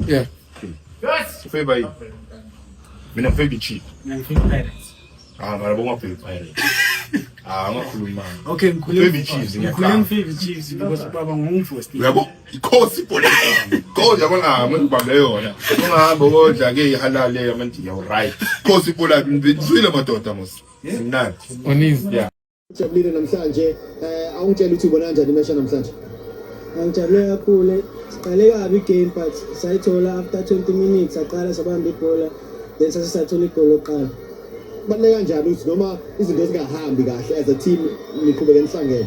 Yeah. Yes. Favor you. Mina favorite chief. Pirates. Mara bonga favorite Pirates. Ngakhuluma. Okay, Favorite Chiefs ngikhuluma favorite Chiefs because baba ngumfosti. Uyabo ikhosi ipole. Ikhosi yabona manje yona. Ungahambe kodla ke ihalale yamanti yaw right. Ikhosi ipole ngizwile madoda mos. Simnandi. Onizi. Yeah. Jabulile namhlanje awungitshela ukuthi ubona kanjani imesha namhlanje. Angijabule kakhulu. Siqale kabi game but sayithola after 20 minutes aqala sabamba ibhola then sasathola igoli lokuqala. Kubaleka kanjani ukuthi noma izinto zingahambi kahle as a team niqhubeke nihlangene.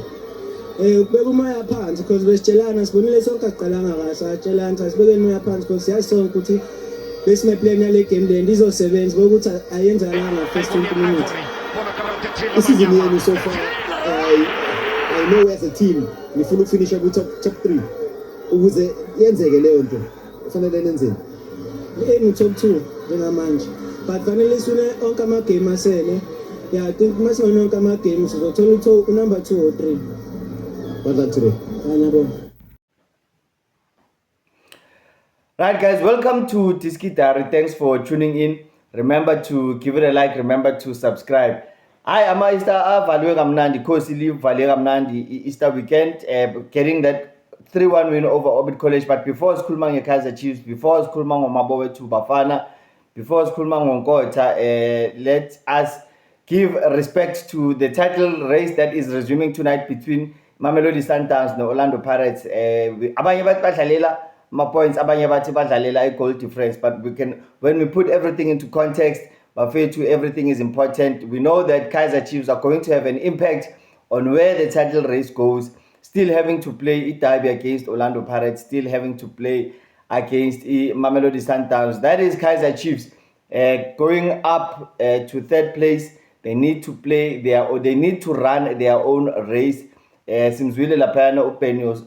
Ukubeka umoya phansi because besitshelana sibonile sonke aqalanga kahle satshelana sibeke umoya phansi because siyazi sonke ukuthi besine plan yale game le ndizosebenza ukuthi ayenzakalanga first 20 minutes. Isizini yenu so far I know as a team nifuna ukufinisha ku top 3 ukuze yenzeke leyo nto kufanele nenzeni top 2 njengamanje but fanele sine onke ama game asele yeah I think masino onke ama games uzothola number 2 or 3 badla 3 ngiyabona. Right, guys, welcome to Tiski Diary. Thanks for tuning in. Remember to give it a like, remember to subscribe. I am Easter Value Gamnandi, Kosili Value Gamnandi Easter weekend, getting that 3-1 win over Orbit College. But before Schoolmang Kaizer Chiefs, before Schoolmang Mabowe to Bafana, before Schoolmang Nkota, let us give respect to the title race that is resuming tonight between Mamelodi Sundowns and Orlando Pirates. Abanye bathi badlalela ma points, abanye bathi badlalela goal difference, but when we put everything into context, Bafetu, everything is important. We know that Kaizer Chiefs are going to have an impact on where the title race goes, still having to play derby against Orlando Pirates, still having to play against Mamelodi Sundowns. That is Kaizer Chiefs going up to third place. They need to play they need to run their own race. Simzwile Lapana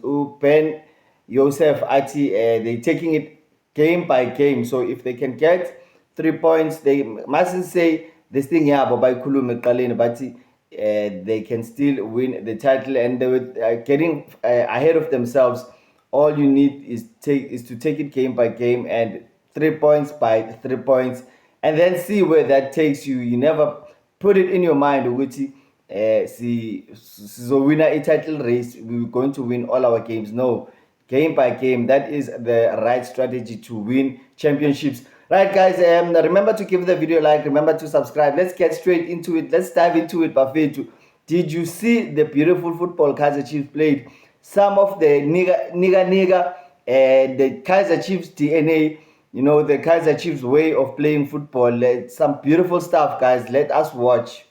Upen Joseph Ati, they're taking it game by game. So if they can get 3 points, they mustn't say this thing here but they can still win the title, and they were getting ahead of themselves. All you need is to take it game by game and 3 points by 3 points, and then see where that takes you. You never put it in your mind which so winner a title race, we're going to win all our games. No, game by game, that is the right strategy to win championships. Right, guys, remember to give the video a like, remember to subscribe. Let's get straight into it. Let's dive into it. Bafetu, did you see the beautiful football Kaizer Chiefs played? Some of the nigga, the Kaizer Chiefs DNA, you know, the Kaizer Chiefs way of playing football. Some beautiful stuff, guys. Let us watch.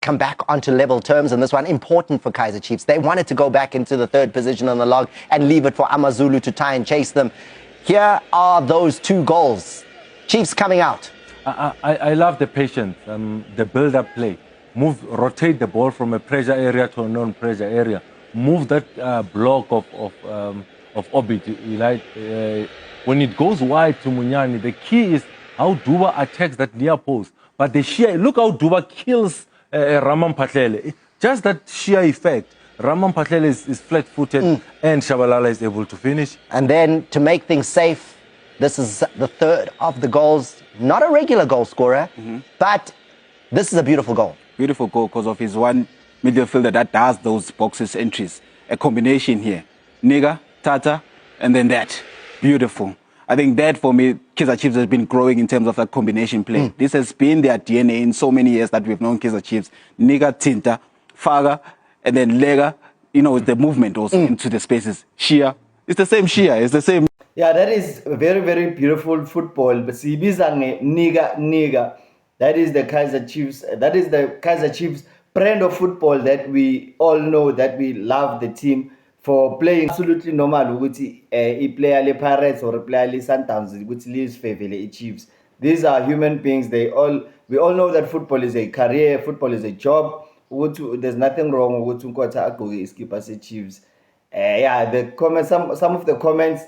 Come back onto level terms, and this one important for Kaizer Chiefs. They wanted to go back into the third position on the log and leave it for Amazulu to try and chase them. Here are those 2 goals. Chiefs coming out. I love the patience, the build-up play. Rotate the ball from a pressure area to a non-pressure area. Move that block of Orbit. When it goes wide to Munyani, the key is how Duba attacks that near post. But the sheer, look how Duba kills Raman Patlele. Just that sheer effect. Raman Patlele is flat-footed and Shabalala is able to finish. And then to make things safe, this is the 3rd of the goals. Not a regular goal scorer, but this is a beautiful goal. Beautiful goal because of his one midfielder that does those boxes entries. A combination here. Niga, Tata, and then that. Beautiful. I think that for me, Kaizer Chiefs has been growing in terms of that combination play. This has been their DNA in so many years that we've known Kaizer Chiefs. Niga, Tinta, Faga, and then Lega, you know, the movement also into the spaces. Shia, it's the same Shia, it's the same. Yeah, that is very, very beautiful football. But Sibizange Niga. That is the Kaizer Chiefs. That is the Kaizer Chiefs brand of football that we all know, that we love the team for playing. Absolutely normal. He play le Pirates or play le Sundowns. Which leaves favor the Chiefs. These are human beings. We all know that football is a career. Football is a job. There's nothing wrong with skip as Chiefs. Yeah, the comments. Some of the comments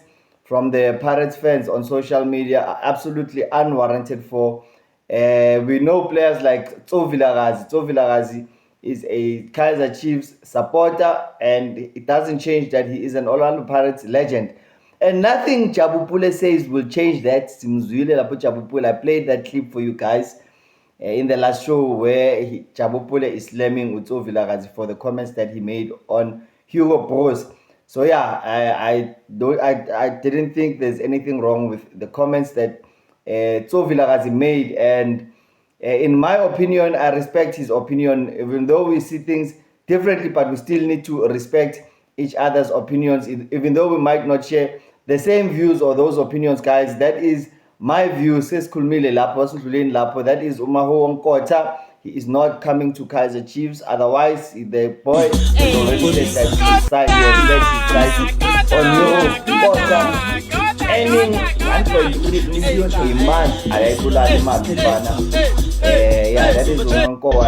from the Pirates fans on social media are absolutely unwarranted for. We know players like Tsovilagazi. Tsovilagazi is a Kaizer Chiefs supporter, and it doesn't change that he is an Orlando Pirates legend. And nothing Jabupule says will change that. Simzwile lapho Jabupule, I played that clip for you guys in the last show where Jabupule is slamming Utso Vilakazi for the comments that he made on Hugo Bros. So yeah, I didn't think there's anything wrong with the comments that Utso Vilakazi made, and in my opinion, I respect his opinion, even though we see things differently, but we still need to respect each other's opinions, even though we might not share the same views or those opinions, guys. That is my view. Says Kulmile Lapo, Lapo. That is Umaho Nkota. He is not coming to Kaizer Chiefs. Otherwise, the boy is already said that he signed on Euro Nkota. Earning 1.3 million a month. Yeah, that is Umankowa.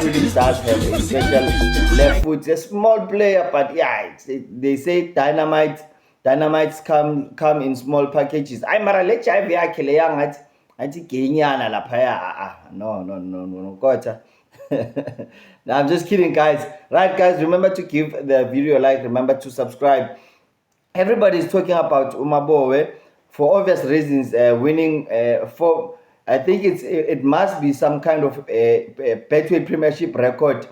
He really does have a special left foot. It's a small player, but yeah, they say dynamites come in small packages. I mara le chive yakhe le yang athi genyana lapha. No, kota. No, I'm just kidding, guys. Right, guys, remember to give the video a like. Remember to subscribe. Everybody's talking about Umabowe for obvious reasons, winning for. I think it must be some kind of Betway Premiership record.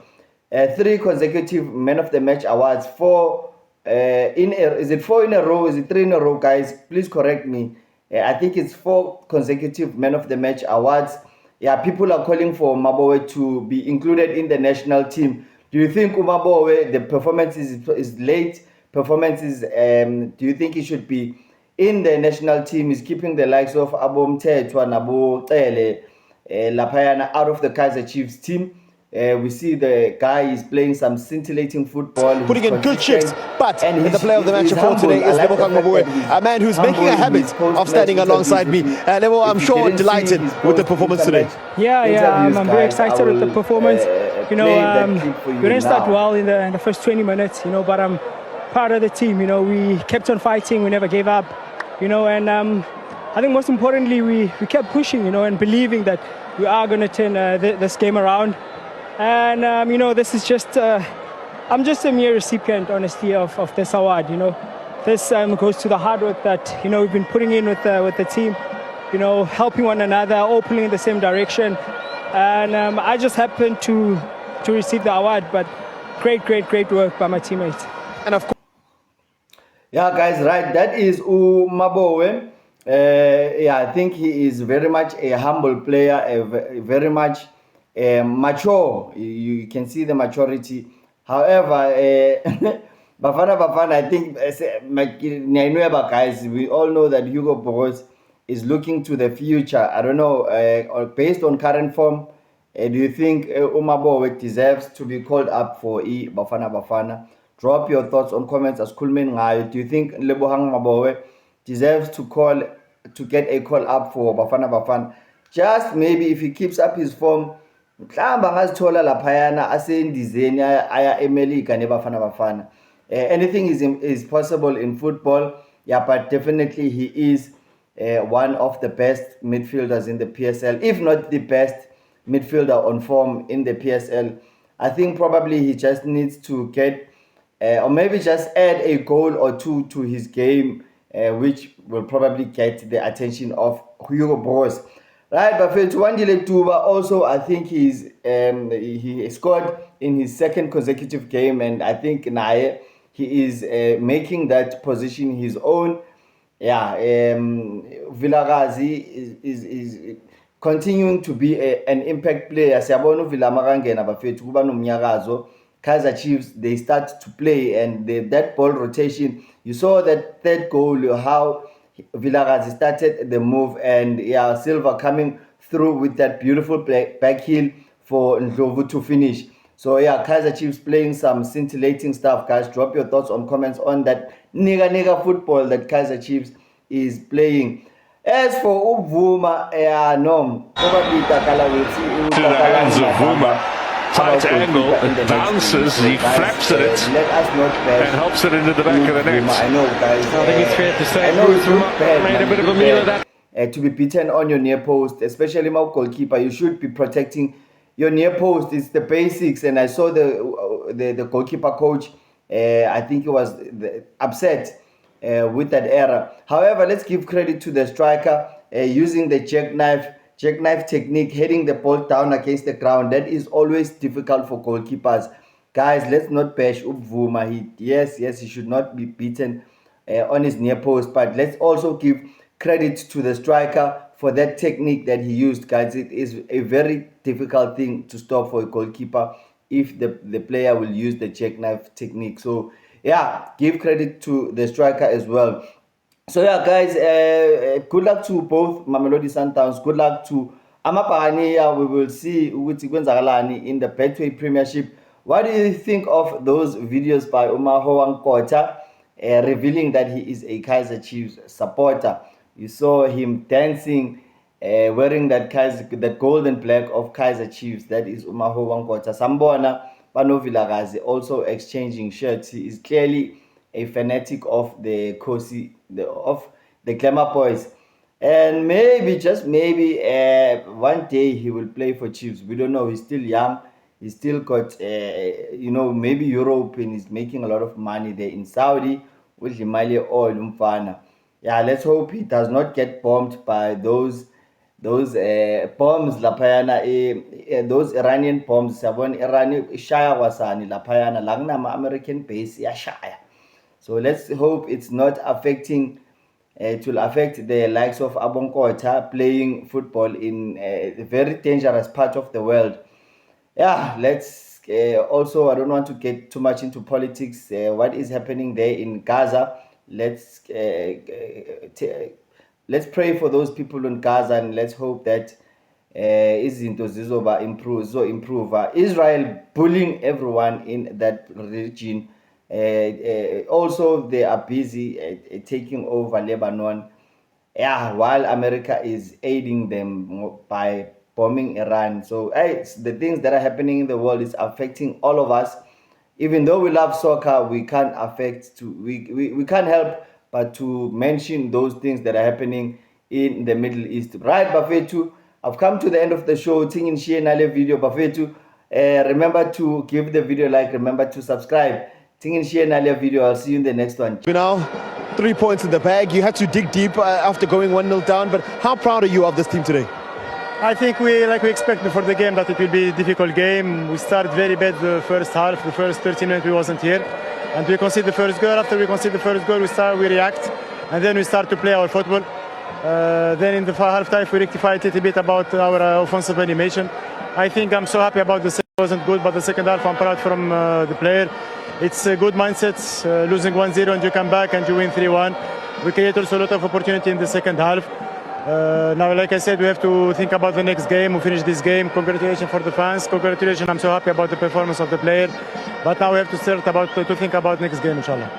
3 consecutive Man of the Match awards. 4 is it 4 in a row? Is it 3 in a row, guys? Please correct me. I think it's 4 consecutive Man of the Match awards. Yeah, people are calling for Umabowe to be included in the national team. Do you think Umabowe, the performance is late performances? Do you think he should be in the national team? Is keeping the likes of Abo Mthethwa, Nabo Tele, Lapayana out of the Kaizer Chiefs team? We see the guy is playing some scintillating football. Putting in good shifts, but the player of the match for today is Lebogang Maboe, a man who's making a habit of standing alongside me. Lebo, I'm sure delighted with the performance today. Yeah, I'm very excited with the performance. We didn't start well in the first 20 minutes, but I'm part of the team. We kept on fighting, we never gave up, and I think most importantly, we kept pushing, and believing that we are going to turn this game around. And, this is just, I'm just a mere recipient, honestly, of this award, This goes to the hard work that, we've been putting in with the team, helping one another, all pulling in the same direction. And I just happened to receive the award, but great work by my teammates. And of course, yeah, guys, right, that is Umabowe. I think he is very much a humble player, very much mature. You can see the maturity. However, Bafana, I think, guys, we all know that Hugo Bros is looking to the future. I don't know, based on current form, do you think Umabowe deserves to be called up for Bafana? Drop your thoughts on comments as Kulmen Ngayo. Do you think Lebogang Mabowe deserves to get a call up for Bafana? Just maybe if he keeps up his form, anything is possible in football. Yeah, but definitely he is one of the best midfielders in the PSL, if not the best midfielder on form in the PSL. I think probably he just needs to get or maybe just add a goal or two to his game, which will probably get the attention of Hugo Bros. Right, but Wandile Tuba also, I think he scored in his 2nd consecutive game, and I think Naye, he is making that position his own. Yeah, Vilakazi is continuing to be an impact player. Siyabona uVilamarangena bafethu kuba nomnyakazo. Kaizer Chiefs, they start to play, and that ball rotation, you saw that 3rd goal, how Vilakazi started the move, and Silva coming through with that beautiful back heel for Ndlovu to finish. So Kaizer Chiefs playing some scintillating stuff, guys. Drop your thoughts on comments on that nigga football that Kaizer Chiefs is playing. As for Uvuma, no, probably Takala will see. To the hands of Vuma. Tight angle, and bounces, he flaps at it, and helps it into the back of the net. I know, guys. I think it's fair to say Made a bit of a meal of that. To be beaten on your near post, especially my goalkeeper, you should be protecting your near post. It's the basics. And I saw the goalkeeper coach, I think he was upset with that error. However, let's give credit to the striker using the jackknife technique, heading the ball down against the ground. That is always difficult for goalkeepers. Guys, let's not bash Ubvuma. Yes, he should not be beaten on his near post, but let's also give credit to the striker for that technique that he used, guys. It is a very difficult thing to stop for a goalkeeper if the player will use the jackknife technique. So yeah, give credit to the striker as well. So yeah, guys, good luck to both Mamelodi Sundowns. Good luck to Amapani. We will see ukuthi kwenzakalani in the Betway Premiership. What do you think of those videos by Umaho Wankota revealing that he is a Kaizer Chiefs supporter? You saw him dancing, wearing that gold and black of Kaizer Chiefs. That is Umaho Wankota. Sambona Panovilagazi also exchanging shirts. He is clearly a fanatic of the Kosi, of the Glamour Boys. And maybe, just maybe, one day he will play for Chiefs. We don't know. He's still young. He's still got, maybe Europe, and he's making a lot of money there in Saudi with Himalaya oil, Umfana. Yeah, let's hope he does not get bombed by those bombs, lapayana, those Iranian bombs. Sabon Irani Shaya wasani lapayana langna American base ya Shaya. So let's hope it's not affecting. It will affect the likes of Abonkota playing football in a very dangerous part of the world. Yeah, let's also, I don't want to get too much into politics. What is happening there in Gaza? Let's pray for those people in Gaza, and let's hope that izinto zizoba improve. Israel bullying everyone in that region. Also, they are busy taking over Lebanon. Yeah, while America is aiding them by bombing Iran. So the things that are happening in the world is affecting all of us. Even though we love soccer, we can't we can't help but to mention those things that are happening in the Middle East. Right, Bafetu, I've come to the end of the show. Tingin share nale video, Bafetu. Remember to give the video a like. Remember to subscribe. Tingin share nale video. I'll see you in the next one. Now, 3 points in the bag. You had to dig deep after going 1-0 down. But how proud are you of this team today? I think we expected for the game that it will be a difficult game. We started very bad the first half. The first 13 minutes we wasn't here, and we conceded the first goal. After we conceded the first goal, we react, and then we start to play our football. Then in the half time we rectified a little bit about our offensive animation. I think I'm so happy about the second. It wasn't good, but the second half I'm proud from the player. It's a good mindset. Losing 1-0 and you come back and you win 3-1. We create also a lot of opportunity in the second half. Now, like I said, we have to think about the next game. We finish this game. Congratulations for the fans. Congratulations. I'm so happy about the performance of the player. But now we have to to think about next game, inshallah.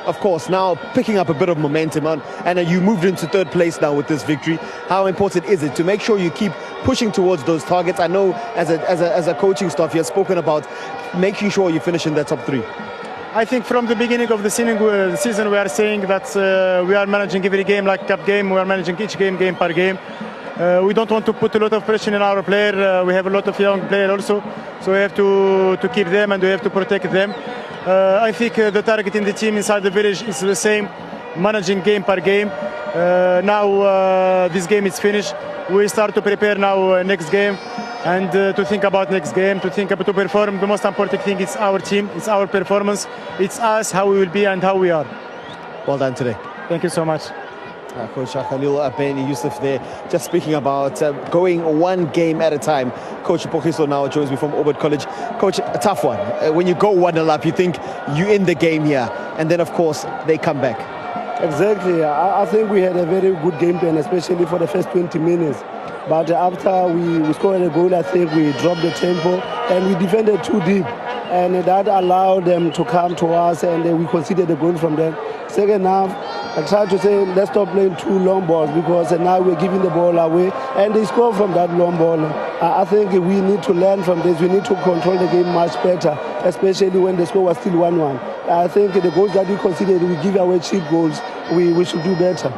Of course, now picking up a bit of momentum, and you moved into third place now with this victory. How important is it to make sure you keep pushing towards those targets? I know as a coaching staff, you have spoken about making sure you finish in the top 3. I think from the beginning of the season we are saying that we are managing every game like cup game. We are managing each game per game. We don't want to put a lot of pressure on our player. We have a lot of young players also, so we have to keep them and we have to protect them. I think the target in the team inside the village is the same, managing game per game. Now this game is finished. We start to prepare now next game. And to think about next game, to perform. The most important thing is our team, it's our performance, it's us, how we will be and how we are. Well done today. Thank you so much. Coach Khalil Ben Yusuf there, just speaking about going one game at a time. Coach Pokiso now joins me from Orbit College. Coach, a tough one. When you go 1-0 up, you think you're in the game here, and then of course they come back. Exactly. I think we had a very good game plan, especially for the first 20 minutes. But after we scored a goal, I think we dropped the tempo and we defended too deep. And that allowed them to come to us, and we conceded the goal from them. Second half, I tried to say, let's stop playing too long balls, because now we're giving the ball away. And they score from that long ball. I think we need to learn from this. We need to control the game much better, especially when the score was still 1-1. I think the goals that we conceded, we give away cheap goals. We should do better.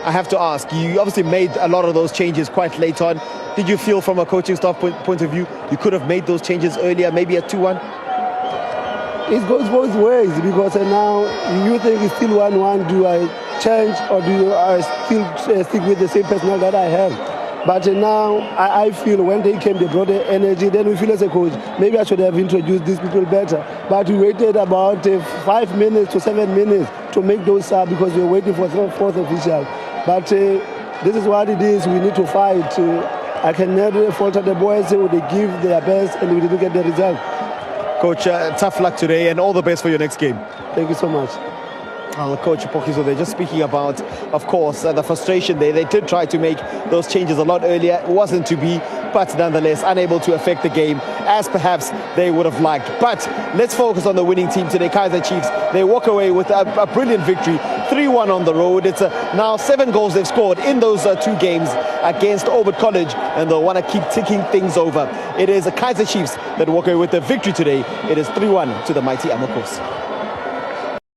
I have to ask, you obviously made a lot of those changes quite late on. Did you feel from a coaching staff point of view, you could have made those changes earlier, maybe at 2-1? It goes both ways because now you think it's still 1-1. Do I change or do I still stick with the same personnel that I have? But now I feel when they came, they brought the energy. Then we feel as a coach, maybe I should have introduced these people better. But we waited about 5 minutes to 7 minutes to make those subs because we were waiting for the fourth official. But this is what it is. We need to fight. I can never falter the boys. They give their best and we didn't get the result. Coach, tough luck today and all the best for your next game. Thank you so much. Coach Pokiso, they're just speaking about, of course, the frustration there. They did try to make those changes a lot earlier. It wasn't to be, but nonetheless unable to affect the game as perhaps they would have liked. But let's focus on the winning team today, Kaizer Chiefs. They walk away with a brilliant victory, 3-1 on the road. It's now 7 goals they've scored in those 2 games against Orbit College, and they'll want to keep ticking things over. It is the Kaizer Chiefs that walk away with the victory today. It is 3-1 to the mighty Amakos.